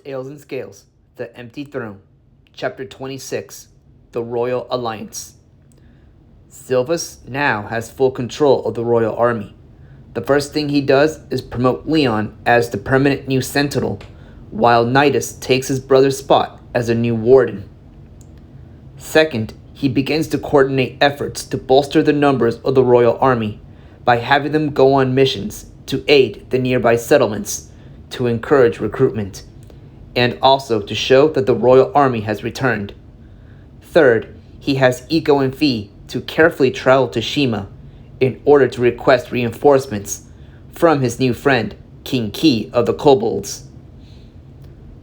Ales and Scales, The Empty Throne, Chapter 26, The Royal Alliance. Silvus now has full control of the royal army. The first thing he does is promote Leon as the permanent new sentinel, while Nidus takes his brother's spot as a new warden. Second, he begins to coordinate efforts to bolster the numbers of the royal army by having them go on missions to aid the nearby settlements to encourage recruitment, and also to show that the royal army has returned. Third, he has Iko and Fi to carefully travel to Shima in order to request reinforcements from his new friend, King Ki of the Kobolds.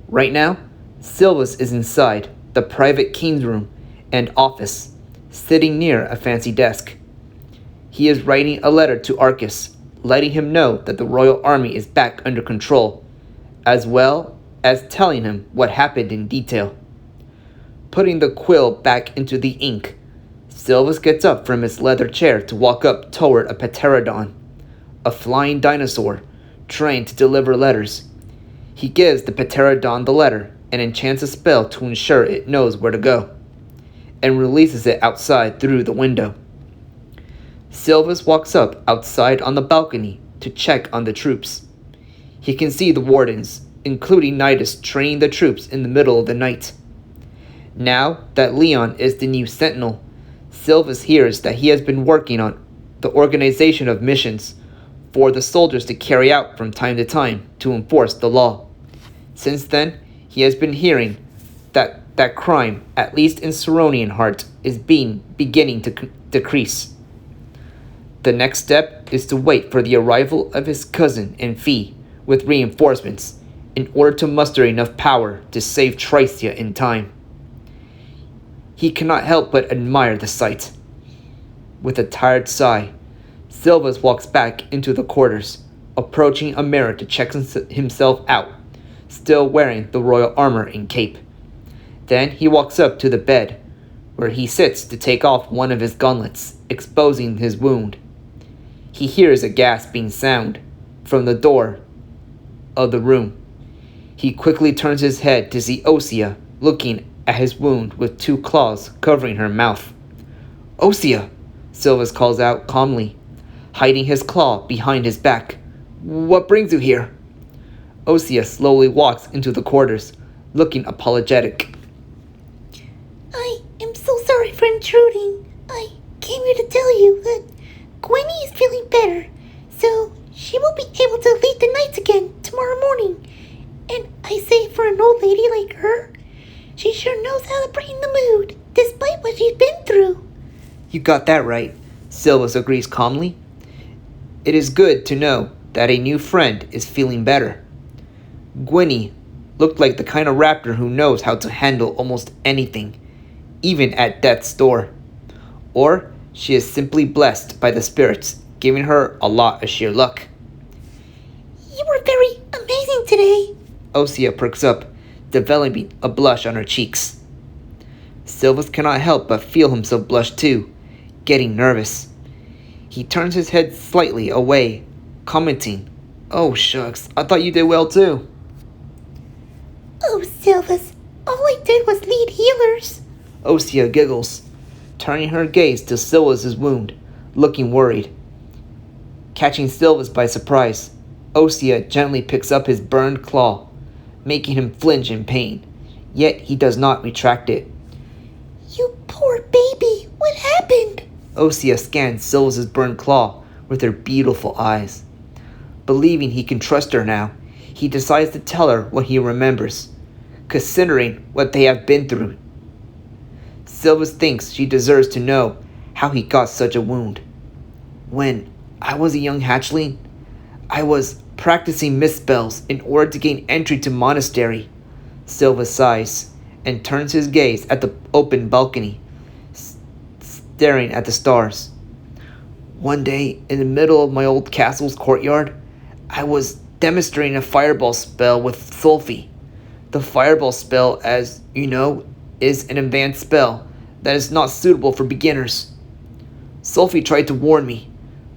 Right now, Silvus is inside the private king's room and office, sitting near a fancy desk. He is writing a letter to Arcus, letting him know that the royal army is back under control, as well as telling him what happened in detail. Putting the quill back into the ink, Silvus gets up from his leather chair to walk up toward a pterodon, a flying dinosaur trained to deliver letters. He gives the pterodon the letter and enchants a spell to ensure it knows where to go, and releases it outside through the window. Silvus walks up outside on the balcony to check on the troops. He can see the wardens, including Nidus, training the troops in the middle of the night. Now that Leon is the new sentinel, Silvus hears that he has been working on the organization of missions for the soldiers to carry out from time to time to enforce the law. Since then, he has been hearing that crime, at least in Saronian heart, is beginning to decrease. The next step is to wait for the arrival of his cousin and Fi with reinforcements in order to muster enough power to save Tricia in time. He cannot help but admire the sight. With a tired sigh, Silvus walks back into the quarters, approaching a mirror to check himself out, still wearing the royal armor and cape. Then he walks up to the bed, where he sits to take off one of his gauntlets, exposing his wound. He hears a gasping sound from the door of the room. He quickly turns his head to see Osea looking at his wound with two claws covering her mouth. "Osea!" Silvus calls out calmly, hiding his claw behind his back. "What brings you here?" Osea slowly walks into the quarters, looking apologetic. "I am so sorry for intruding. I came here to tell you that Gwenny is feeling better, so she will be able to lead the nights again tomorrow morning. And I say, for an old lady like her, she sure knows how to brighten the mood, despite what she's been through." "You got that right," Silvus agrees calmly. "It is good to know that a new friend is feeling better." Gwenny looked like the kind of raptor who knows how to handle almost anything, even at death's door. Or she is simply blessed by the spirits, giving her a lot of sheer luck. "You were very amazing today." Osea perks up, developing a blush on her cheeks. Silvus cannot help but feel himself blush too, getting nervous. He turns his head slightly away, commenting, "Oh shucks, I thought you did well too." "Oh, Silvus, all I did was lead healers." Osea giggles, turning her gaze to Silvus's wound, looking worried. Catching Silvus by surprise, Osea gently picks up his burned claw, making him flinch in pain, yet he does not retract it. "You poor baby, what happened?" Osea scans Silvus's burned claw with her beautiful eyes. Believing he can trust her now, he decides to tell her what he remembers, considering what they have been through. Silvus thinks she deserves to know how he got such a wound. "When I was a young hatchling, I was practicing mist spells in order to gain entry to monastery." Silvus sighs and turns his gaze at the open balcony, staring at the stars. "One day, in the middle of my old castle's courtyard, I was demonstrating a fireball spell with Sulfi. The fireball spell, as you know, is an advanced spell that is not suitable for beginners. Sulfi tried to warn me,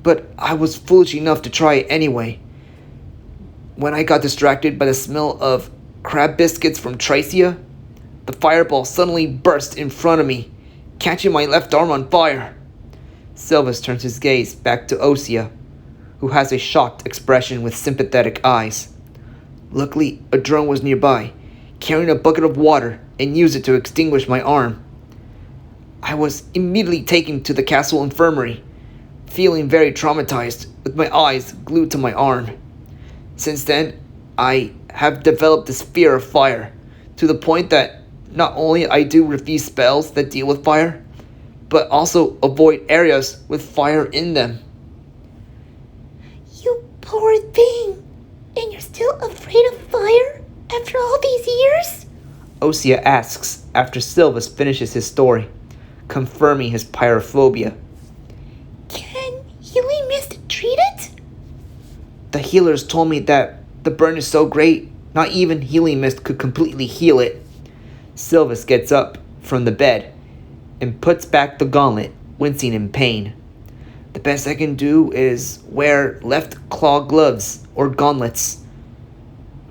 but I was foolish enough to try it anyway. When I got distracted by the smell of crab biscuits from Tricia? The fireball suddenly burst in front of me, catching my left arm on fire. Silvus turns his gaze back to Osea, who has a shocked expression with sympathetic eyes. Luckily, a drone was nearby, carrying a bucket of water, and used it to extinguish my arm. I was immediately taken to the castle infirmary, feeling very traumatized, with my eyes glued to my arm. Since then, I have developed this fear of fire, to the point that not only I do refuse spells that deal with fire, but also avoid areas with fire in them. You poor thing. And you're still afraid of fire after all these years? Osea asks after Silvus finishes his story, confirming his pyrophobia. Can healing mist treat it? The healers told me that the burn is so great, not even healing mist could completely heal it. Silvus gets up from the bed and puts back the gauntlet, wincing in pain. The best I can do is wear left claw gloves or gauntlets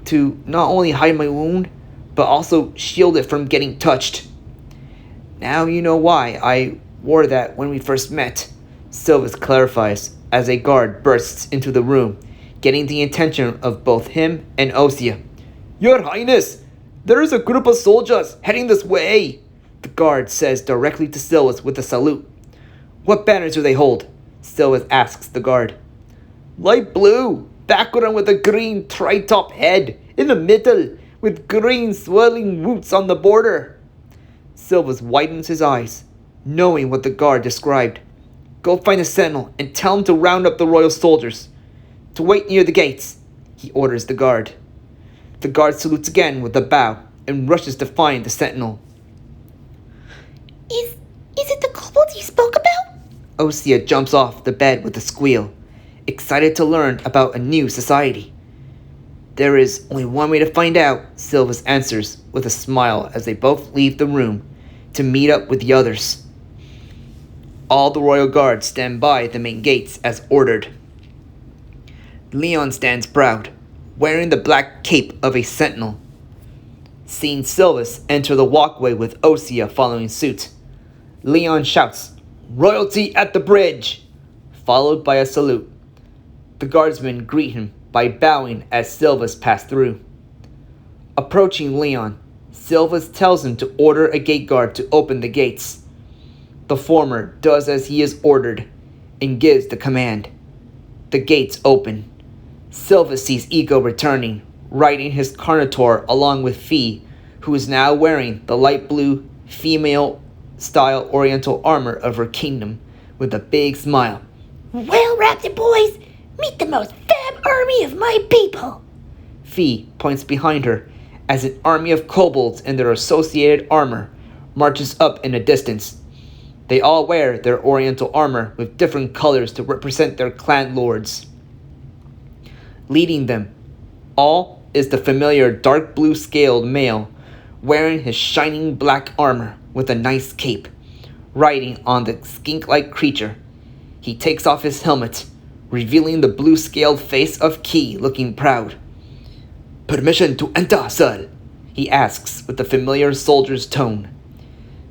to not only hide my wound, but also shield it from getting touched. Now you know why I wore that when we first met, Silvus clarifies as a guard bursts into the room, getting the attention of both him and Osea. Your Highness, there is a group of soldiers heading this way, the guard says directly to Silvus with a salute. What banners do they hold? Silvus asks the guard. Light blue, background with a green tri-top head in the middle, with green swirling roots on the border. Silvus widens his eyes, knowing what the guard described. Go find a sentinel and tell him to round up the royal soldiers. To wait near the gates, he orders the guard. The guard salutes again with a bow and rushes to find the sentinel. Is it the kobold you spoke about? Osea jumps off the bed with a squeal, excited to learn about a new society. There is only one way to find out, Silvus answers with a smile as they both leave the room to meet up with the others. All the royal guards stand by the main gates as ordered. Leon stands proud, wearing the black cape of a sentinel. Seeing Silvus enter the walkway with Osea following suit, Leon shouts, Royalty at the bridge! Followed by a salute. The guardsmen greet him by bowing as Silvus passed through. Approaching Leon, Silvus tells him to order a gate guard to open the gates. The former does as he is ordered and gives the command. The gates open. Silvus sees Ego returning, riding his Carnotaur along with Fee, who is now wearing the light blue female-style oriental armor of her kingdom with a big smile. Well, Raptor boys, meet the most fab army of my people. Fee points behind her as an army of kobolds in their associated armor marches up in the distance. They all wear their oriental armor with different colors to represent their clan lords. Leading them all is the familiar dark blue scaled male, wearing his shining black armor with a nice cape, riding on the skink-like creature. He takes off his helmet, revealing the blue scaled face of Key looking proud. Permission to enter, sir? He asks with the familiar soldier's tone.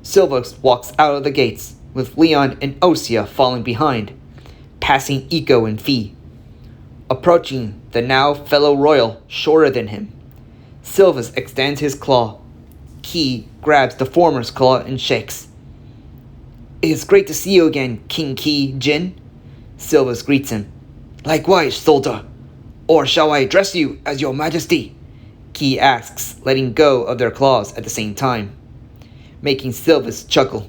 Silvus walks out of the gates, with Leon and Osea falling behind, passing Eco and Fee. Approaching the now fellow royal shorter than him, Silvus extends his claw. Key grabs the former's claw and shakes. It is great to see you again, King Key Jin. Silvus greets him. Likewise, soldier. Or shall I address you as your majesty? Key asks, letting go of their claws at the same time, making Silvus chuckle.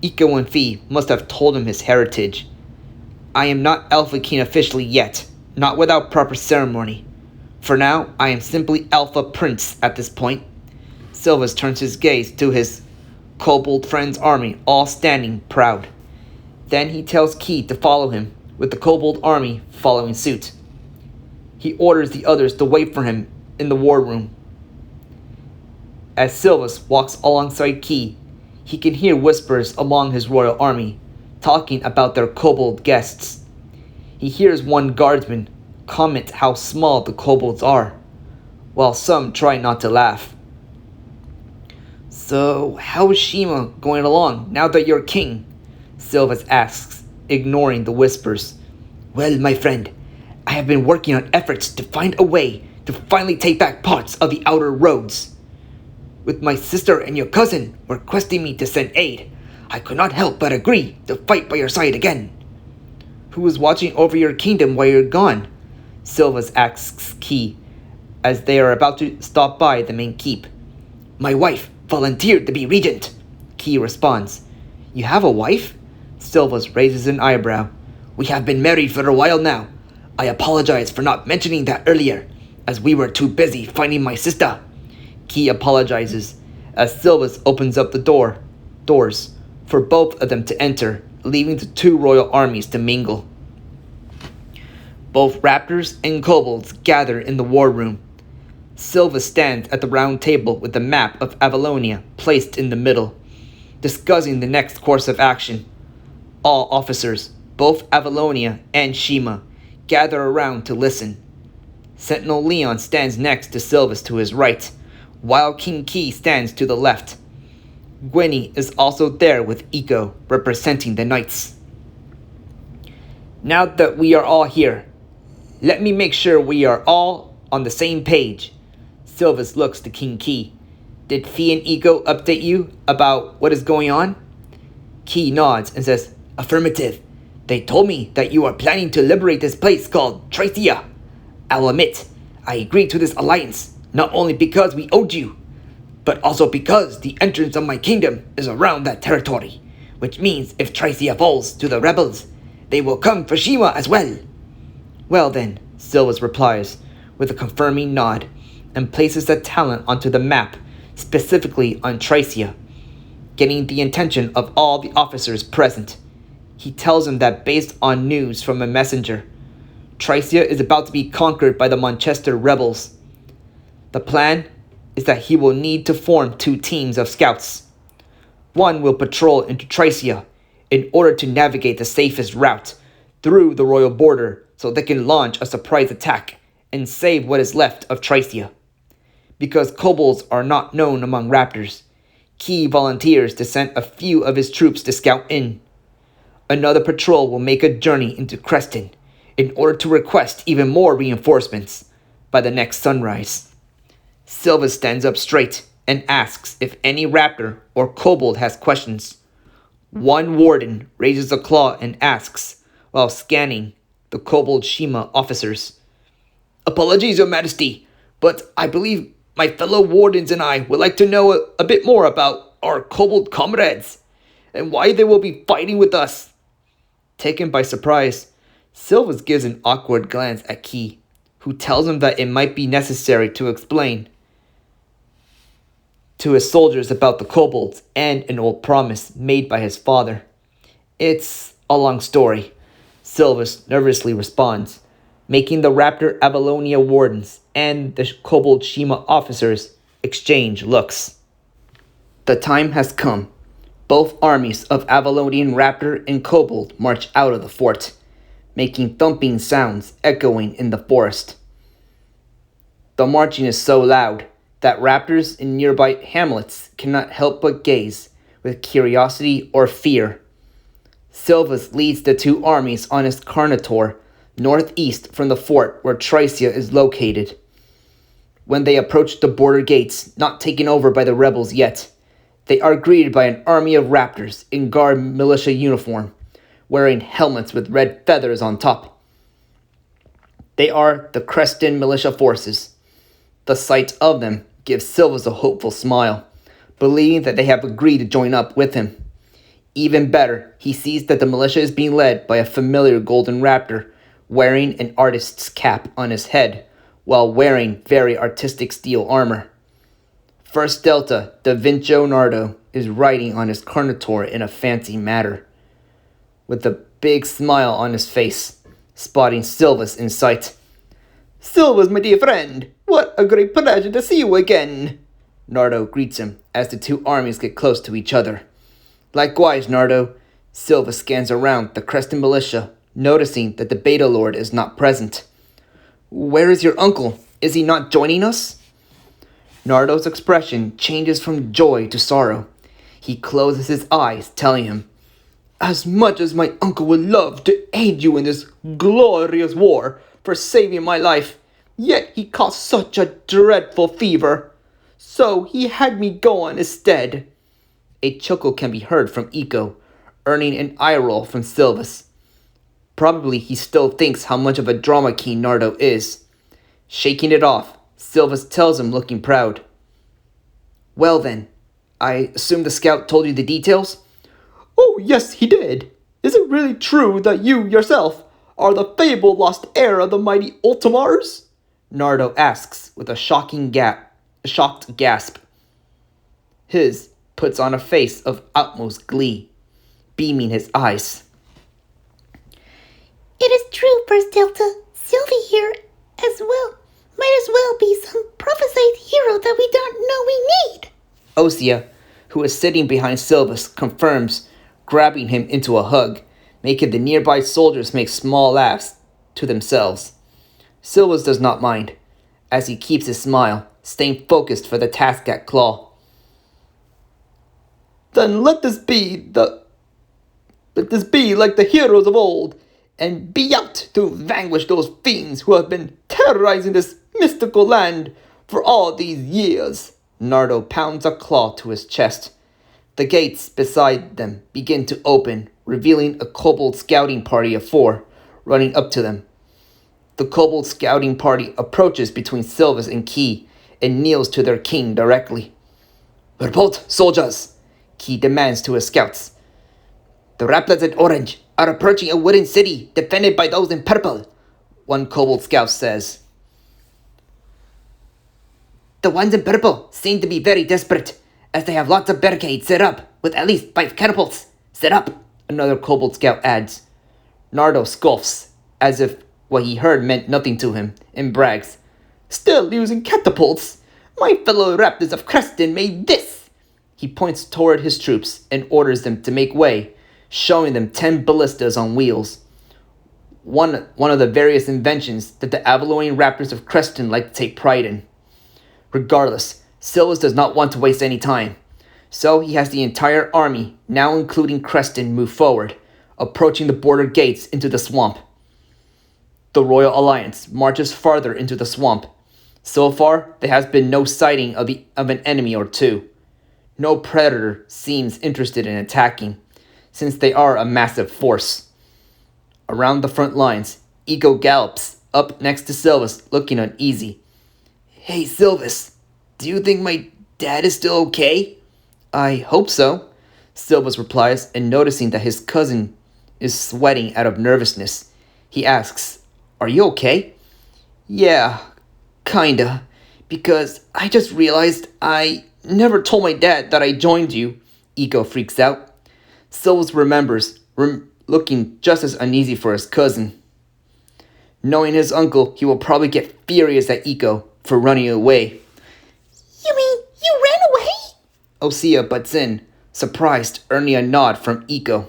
Eco and Fee must have told him his heritage. I am not Alpha King officially yet, not without proper ceremony. For now, I am simply Alpha Prince at this point. Silvus turns his gaze to his kobold friend's army, all standing proud. Then he tells Key to follow him, with the kobold army following suit. He orders the others to wait for him in the war room. As Silvus walks alongside Key, he can hear whispers among his royal army, talking about their kobold guests. He hears one guardsman comment how small the kobolds are. while some try not to laugh. "So, how is Shima going along now that you're king?" Silvus asks, ignoring the whispers. "Well, my friend, I have been working on efforts to find a way to finally take back parts of the outer roads. With my sister and your cousin requesting me to send aid, I could not help but agree to fight by your side again." "Who is watching over your kingdom while you're gone?" Silvus asks Key, as they are about to stop by the main keep. "My wife volunteered to be regent," Key responds. "You have a wife?" Silvus raises an eyebrow. "We have been married for a while now. I apologize for not mentioning that earlier, as we were too busy finding my sister." Key apologizes as Silvus opens up the doors for both of them to enter, leaving the two royal armies to mingle. Both raptors and kobolds gather in the war room. Silvus stands at the round table with the map of Avalonia placed in the middle, discussing the next course of action. All officers, both Avalonia and Shima, gather around to listen. Sentinel Leon stands next to Silvus to his right, while King Key stands to the left. Gwenny is also there with Eco, representing the knights. "Now that we are all here, let me make sure we are all on the same page." Silvus looks to King Key. "Did Fee and Eco update you about what is going on?" Key nods and says, "Affirmative. They told me that you are planning to liberate this place called Tricia. I'll admit, I agreed to this alliance, not only because we owed you, but also because the entrance of my kingdom is around that territory, which means if Tricia falls to the rebels, they will come for Shima as well." "Well then," Silvus replies, with a confirming nod, and places the talent onto the map, specifically on Tricia, getting the attention of all the officers present. He tells them that based on news from a messenger, Tricia is about to be conquered by the Monchester rebels. The plan is that he will need to form two teams of scouts. One will patrol into Tricia in order to navigate the safest route through the royal border so they can launch a surprise attack and save what is left of Tricia. Because kobolds are not known among raptors, Key volunteers to send a few of his troops to scout in. Another patrol will make a journey into Creston in order to request even more reinforcements by the next sunrise. Silvus stands up straight and asks if any raptor or kobold has questions. One warden raises a claw and asks, while scanning the kobold Shima officers, "Apologies, Your Majesty, but I believe my fellow wardens and I would like to know a bit more about our kobold comrades and why they will be fighting with us." Taken by surprise, Silvus gives an awkward glance at Key, who tells him that it might be necessary to explain to his soldiers about the kobolds and an old promise made by his father. "It's a long story," Silvus nervously responds, making the Raptor Avalonia wardens and the kobold Shima officers exchange looks. The time has come. Both armies of Avalonian Raptor and Kobold march out of the fort, making thumping sounds echoing in the forest. The marching is so loud that raptors in nearby hamlets cannot help but gaze with curiosity or fear. Silvus leads the two armies on his Carnotaur northeast from the fort where Tricia is located. When they approach the border gates, not taken over by the rebels yet, they are greeted by an army of raptors in guard militia uniform, wearing helmets with red feathers on top. They are the Creston militia forces. The sight of them gives Silvus a hopeful smile, believing that they have agreed to join up with him. Even better, he sees that the militia is being led by a familiar golden raptor, wearing an artist's cap on his head, while wearing very artistic steel armor. First Delta, Da Vincio Nardo, is riding on his Carnotaur in a fancy manner, with a big smile on his face, spotting Silvus in sight. "Silvus, my dear friend, what a great pleasure to see you again," Nardo greets him as the two armies get close to each other. "Likewise, Nardo." Silvus scans around the Creston militia, noticing that the Beta Lord is not present. "Where is your uncle? Is he not joining us?" Nardo's expression changes from joy to sorrow. He closes his eyes, telling him, "As much as my uncle would love to aid you in this glorious war for saving my life, yet he caught such a dreadful fever. So he had me go on instead." A chuckle can be heard from Eco, earning an eye roll from Silvus. Probably he still thinks how much of a drama king Nardo is. Shaking it off, Silvus tells him, looking proud, "Well then, I assume the scout told you the details?" "Oh, yes, he did. Is it really true that you yourself are the fabled lost heir of the mighty Ultimars?" Nardo asks with a shocked gasp. His puts on a face of utmost glee, beaming his eyes. It is true, First Delta. Sylvie here as well. Might as well be some prophesied hero that we don't know we need. Osea, who is sitting behind Silvus, confirms, grabbing him into a hug, making the nearby soldiers make small laughs to themselves. Silvus does not mind, as he keeps his smile, staying focused for the task at Claw. "Then let this be like the heroes of old, and be out to vanquish those fiends who have been terrorizing this mystical land for all these years." Nardo pounds a claw to his chest. The gates beside them begin to open, revealing a kobold scouting party of 4 running up to them. The kobold scouting party approaches between Silvus and Key and kneels to their king directly. "Report, soldiers!" Key demands to his scouts. "The Raplets in orange are approaching a wooden city defended by those in purple," one kobold scout says. "The ones in purple seem to be very desperate, as they have lots of barricades set up with at least 5 catapults set up," another kobold scout adds. Nardo scoffs, as if what he heard meant nothing to him, and brags, "Still using catapults? My fellow Raptors of Creston made this." He points toward his troops and orders them to make way, showing them 10 ballistas on wheels. One of the various inventions that the Avaloian Raptors of Creston like to take pride in. Regardless, Silvus does not want to waste any time, so he has the entire army, now including Creston, move forward, approaching the border gates into the swamp. The Royal Alliance marches farther into the swamp. So far, there has been no sighting of an enemy or two. No predator seems interested in attacking, since they are a massive force. Around the front lines, Ego gallops up next to Silvus, looking uneasy. "Hey, Silvus, do you think my dad is still okay?" "I hope so," Silvus replies, and noticing that his cousin is sweating out of nervousness, he asks, "Are you okay?" "Yeah, kinda, because I just realized I never told my dad that I joined you," Ego freaks out. Silvus remembers, looking just as uneasy for his cousin. Knowing his uncle, he will probably get furious at Ego for running away. You mean you ran away? Osea butts in, surprised, earning a nod from Ego.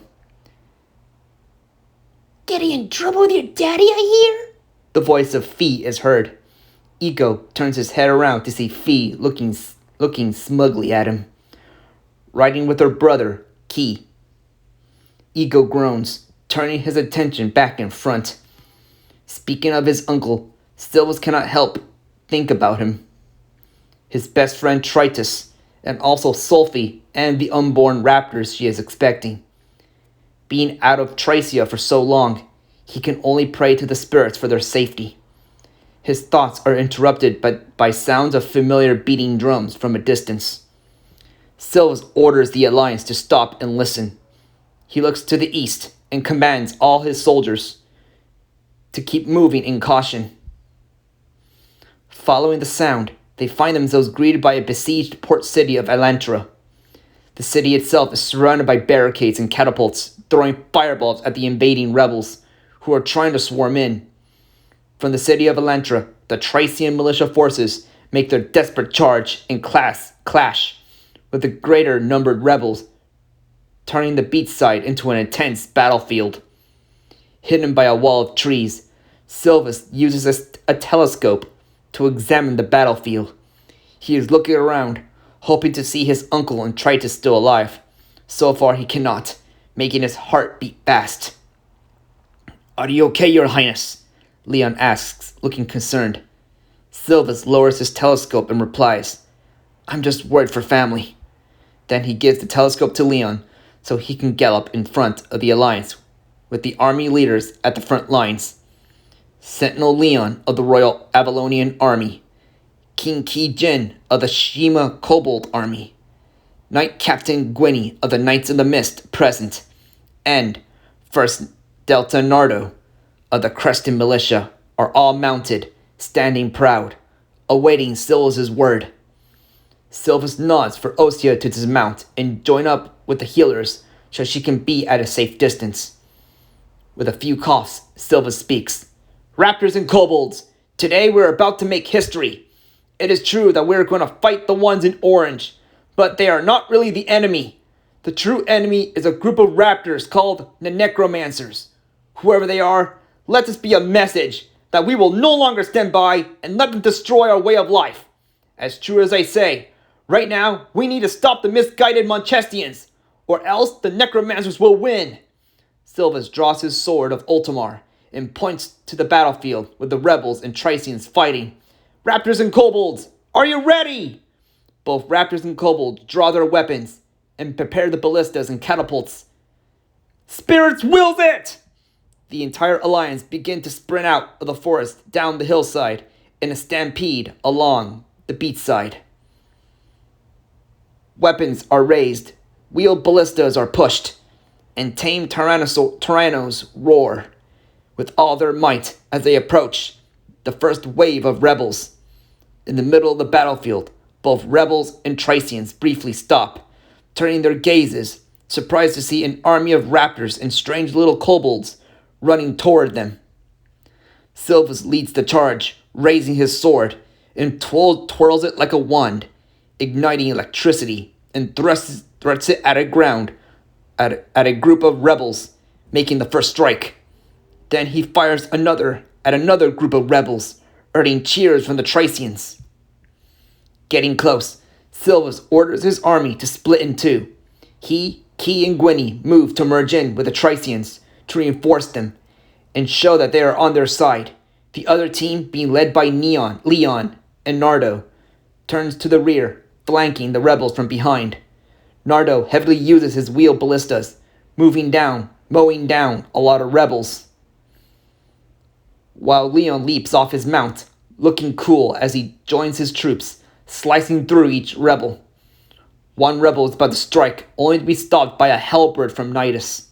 Getting in trouble with your daddy, I hear? The voice of Fee is heard. Ego turns his head around to see Fee looking smugly at him. Riding with her brother, Key. Ego groans, turning his attention back in front. Speaking of his uncle, Silvus cannot help think about him. His best friend Tritus, and also Sulfie and the unborn raptors she is expecting. Being out of Tricia for so long, he can only pray to the spirits for their safety. His thoughts are interrupted by sounds of familiar beating drums from a distance. Silvus orders the Alliance to stop and listen. He looks to the east and commands all his soldiers to keep moving in caution. Following the sound, they find themselves greeted by a besieged port city of Elantra. The city itself is surrounded by barricades and catapults, throwing fireballs at the invading rebels, who are trying to swarm in. From the city of Elantra, the Trician militia forces make their desperate charge and clash with the greater numbered rebels, turning the beach side into an intense battlefield. Hidden by a wall of trees, Silvus uses a telescope to examine the battlefield. He is looking around, hoping to see his uncle and Tritus still alive. So far he cannot, making his heart beat fast. "Are you okay, Your Highness?" Leon asks, looking concerned. Silvus lowers his telescope and replies, "I'm just worried for family." Then he gives the telescope to Leon so he can gallop in front of the Alliance with the army leaders at the front lines. Sentinel Leon of the Royal Avalonian Army, King Ki Jin of the Shima Kobold Army, Knight Captain Gwynny of the Knights of the Mist present, and First Delta Nardo of the Crested Militia are all mounted, standing proud, awaiting Silvus' word. Silvus nods for Ostia to dismount and join up with the healers so she can be at a safe distance. With a few coughs, Silvus speaks. "Raptors and kobolds, today we're about to make history. It is true that we're going to fight the ones in orange, but they are not really the enemy. The true enemy is a group of raptors called the Necromancers. Whoever they are, let this be a message that we will no longer stand by and let them destroy our way of life. As true as I say, right now we need to stop the misguided Monchestians, or else the Necromancers will win." Silvus draws his sword of Ultimar and points to the battlefield with the rebels and Tricians fighting. "Raptors and kobolds, are you ready?" Both raptors and kobolds draw their weapons and prepare the ballistas and catapults. "Spirits wills it!" The entire alliance begin to sprint out of the forest down the hillside in a stampede along the beachside. Weapons are raised, wheeled ballistas are pushed, and tame tyrannos roar with all their might as they approach the first wave of rebels. In the middle of the battlefield, both rebels and Tricians briefly stop, turning their gazes, surprised to see an army of raptors and strange little kobolds running toward them. Silvus leads the charge, raising his sword, and twirls it like a wand, igniting electricity, and thrusts it at a group of rebels, making the first strike. Then he fires another at another group of rebels, earning cheers from the Tricians. Getting close, Silvus orders his army to split in two. He, Key, and Gwynny move to merge in with the Tricians to reinforce them and show that they are on their side. The other team, being led by Leon, and Nardo, turns to the rear, flanking the rebels from behind. Nardo heavily uses his wheeled ballistas, mowing down a lot of rebels, while Leon leaps off his mount, looking cool as he joins his troops, slicing through each rebel. One rebel is about to strike, only to be stopped by a halberd from Nidus.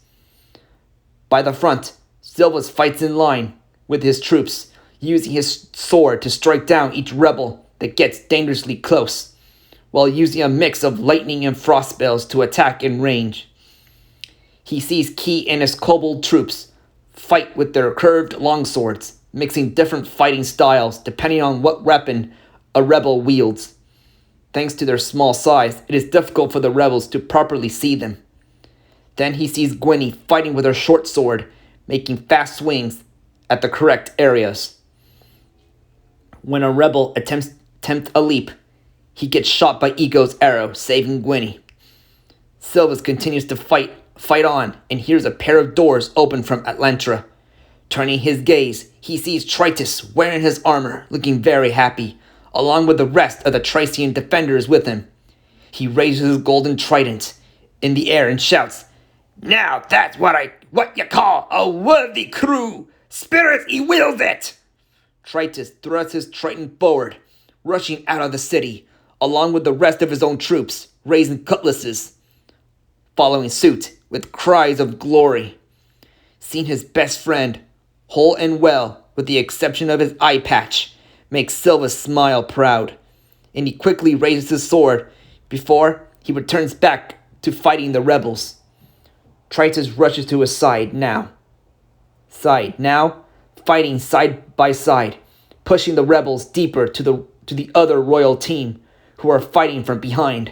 By the front, Silvus fights in line with his troops, using his sword to strike down each rebel that gets dangerously close, while using a mix of lightning and frost spells to attack in range. He sees Key and his kobold troops fight with their curved longswords, mixing different fighting styles depending on what weapon a rebel wields. Thanks to their small size, it is difficult for the rebels to properly see them. Then he sees Gwynny fighting with her short sword, making fast swings at the correct areas. When a rebel attempts a leap, he gets shot by Ego's arrow, saving Gwynny. Silvus continues to fight on and hears a pair of doors open from Atlantra. Turning his gaze, he sees Tritus wearing his armor, looking very happy, along with the rest of the Trician defenders with him. He raises his golden trident in the air and shouts, "Now that's what you call a worthy crew! Spirits, he wills it!" Tritus thrusts his trident forward, rushing out of the city, along with the rest of his own troops, raising cutlasses, following suit with cries of glory. Seeing his best friend, whole and well, with the exception of his eye patch, makes Silvus smile proud, and he quickly raises his sword before he returns back to fighting the rebels. Tritus rushes to his side now, fighting side by side, pushing the rebels deeper to the other royal team who are fighting from behind.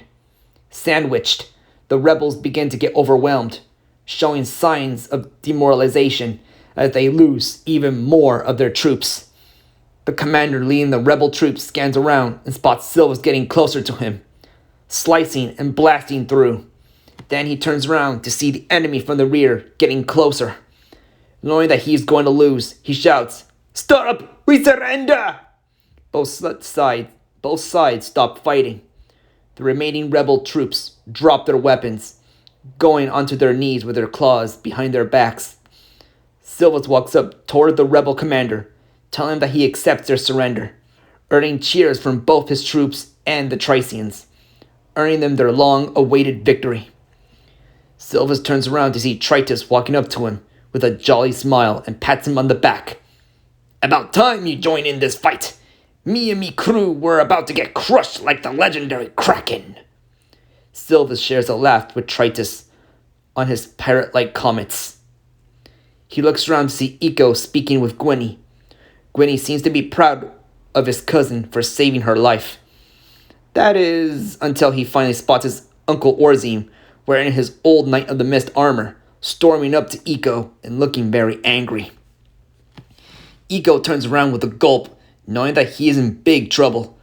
Sandwiched, the rebels begin to get overwhelmed, showing signs of demoralization as they lose even more of their troops. The commander leading the rebel troops scans around and spots Silvus getting closer to him, slicing and blasting through. Then he turns around to see the enemy from the rear getting closer. Knowing that he is going to lose, he shouts, "Stop! We surrender!" Both sides stop fighting. The remaining rebel troops drop their weapons, going onto their knees with their claws behind their backs. Silvus walks up toward the rebel commander, telling him that he accepts their surrender, earning cheers from both his troops and the Tricians, earning them their long-awaited victory. Silvus turns around to see Tritus walking up to him with a jolly smile and pats him on the back. "About time you join in this fight. Me and me crew were about to get crushed like the legendary Kraken." Silvus shares a laugh with Tritus on his pirate-like comments. He looks around to see Eiko speaking with Gwenny. Gwenny seems to be proud of his cousin for saving her life. That is, until he finally spots his Uncle Orzim wearing his old Knight of the Mist armor, storming up to Eiko and looking very angry. Eiko turns around with a gulp, knowing that he is in big trouble.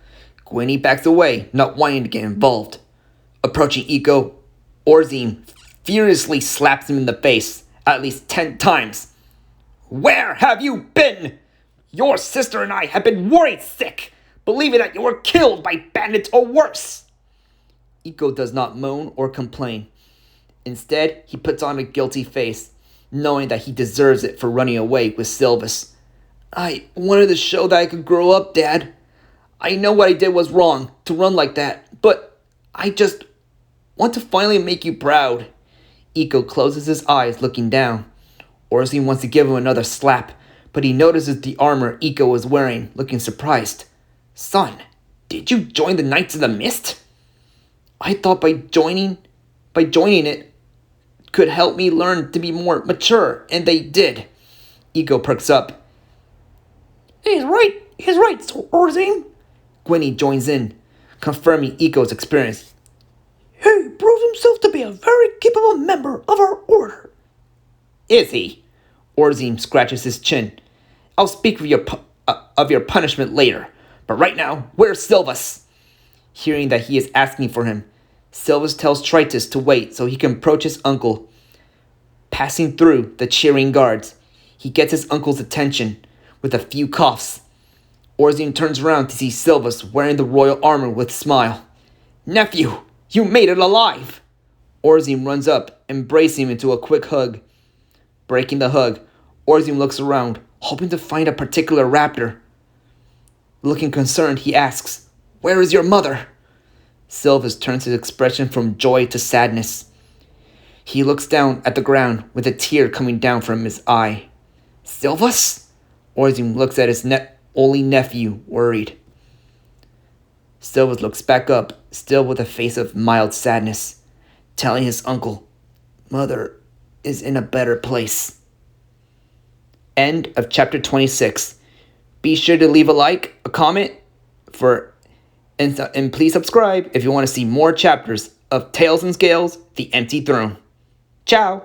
Gwenny backs away, not wanting to get involved. Approaching Eiko, Orzim furiously slaps him in the face at least 10 times. "Where have you been? Your sister and I have been worried sick, believing that you were killed by bandits or worse." Eiko does not moan or complain. Instead, he puts on a guilty face, knowing that he deserves it for running away with Silvus. "I wanted to show that I could grow up, Dad. I know what I did was wrong, to run like that, but I just want to finally make you proud." Eiko closes his eyes, looking down. Orzim wants to give him another slap, but he notices the armor Eiko is wearing, looking surprised. "Son, did you join the Knights of the Mist?" "I thought by joining it could help me learn to be more mature, and they did." Eiko perks up. He's right, Orzim." Gwenny joins in, confirming Eiko's experience. "He proves himself to be a very capable member of our order." "Is he?" Orzim scratches his chin. "I'll speak of your punishment later, but right now, where's Silvus?" Hearing that he is asking for him, Silvus tells Tritus to wait so he can approach his uncle. Passing through the cheering guards, he gets his uncle's attention with a few coughs. Orzim turns around to see Silvus wearing the royal armor with a smile. "Nephew, you made it alive!" Orzim runs up, embracing him into a quick hug. Breaking the hug, Orzim looks around, hoping to find a particular raptor. Looking concerned, he asks, "Where is your mother?" Silvus turns his expression from joy to sadness. He looks down at the ground with a tear coming down from his eye. "Silvus?" Orzim looks at his only nephew, worried. Silvus looks back up, still with a face of mild sadness, telling his uncle, "Mother is in a better place." End of chapter 26. Be sure to leave a like, a comment, and please subscribe if you want to see more chapters of Tales and Scales, The Empty Throne. Ciao!